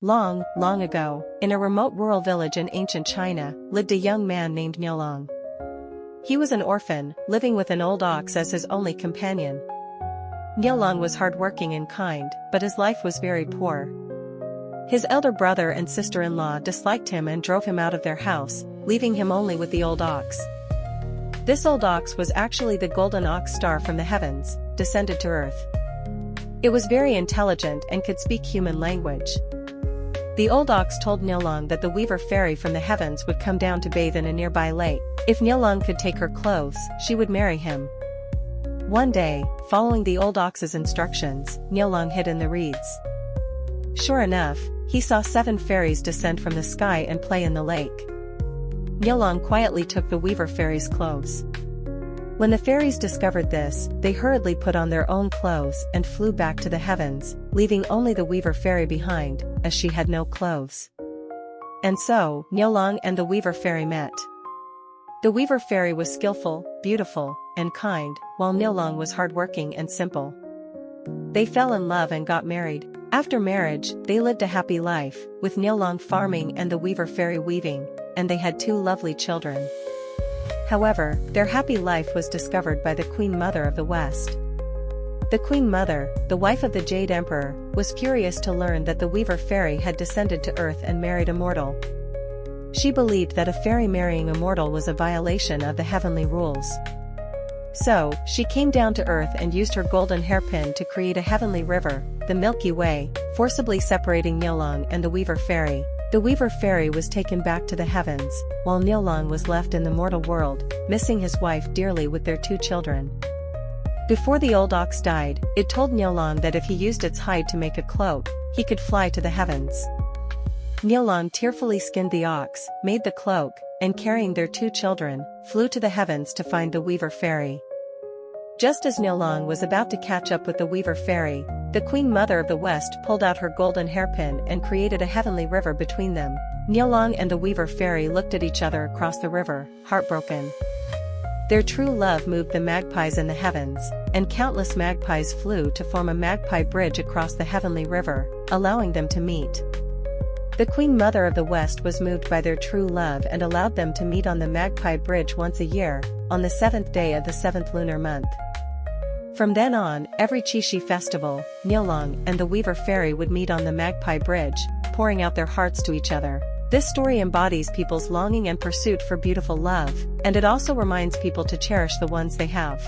Long, long ago, in a remote rural village in ancient China, lived a young man named Niulong. He was an orphan, living with an old ox as his only companion. Niulong was hardworking and kind, but his life was very poor. His elder brother and sister-in-law disliked him and drove him out of their house, leaving him only with the old ox. This old ox was actually the golden ox star from the heavens, descended to earth. It was very intelligent and could speak human language. The old ox told Niulong that the weaver fairy from the heavens would come down to bathe in a nearby lake. If Niulong could take her clothes, she would marry him. One day, following the old ox's instructions, Niulong hid in the reeds. Sure enough, he saw 7 fairies descend from the sky and play in the lake. Niulong quietly took the weaver fairy's clothes. When the fairies discovered this, they hurriedly put on their own clothes and flew back to the heavens, leaving only the weaver fairy behind, as she had no clothes. And so, Niulong and the weaver fairy met. The weaver fairy was skillful, beautiful, and kind, while Niulong was hardworking and simple. They fell in love and got married. After marriage, they lived a happy life, with Niulong farming and the weaver fairy weaving, and they had 2 lovely children. However, their happy life was discovered by the Queen Mother of the West. The Queen Mother, the wife of the Jade Emperor, was furious to learn that the weaver fairy had descended to earth and married a mortal. She believed that a fairy marrying a mortal was a violation of the heavenly rules. So, she came down to earth and used her golden hairpin to create a heavenly river, the Milky Way, forcibly separating Niulong and the weaver fairy. The weaver fairy was taken back to the heavens, while Niulong was left in the mortal world, missing his wife dearly with their 2 children. Before the old ox died, it told Niulong that if he used its hide to make a cloak, he could fly to the heavens. Niulong tearfully skinned the ox, made the cloak, and carrying their 2 children, flew to the heavens to find the weaver fairy. Just as Niulong was about to catch up with the weaver fairy, the Queen Mother of the West pulled out her golden hairpin and created a heavenly river between them. Niulong and the weaver fairy looked at each other across the river, heartbroken. Their true love moved the magpies in the heavens, and countless magpies flew to form a magpie bridge across the heavenly river, allowing them to meet. The Queen Mother of the West was moved by their true love and allowed them to meet on the Magpie Bridge once a year, on the 7th day of the 7th lunar month. From then on, every Qixi festival, Niulong and the weaver fairy would meet on the Magpie Bridge, pouring out their hearts to each other. This story embodies people's longing and pursuit for beautiful love, and it also reminds people to cherish the ones they have.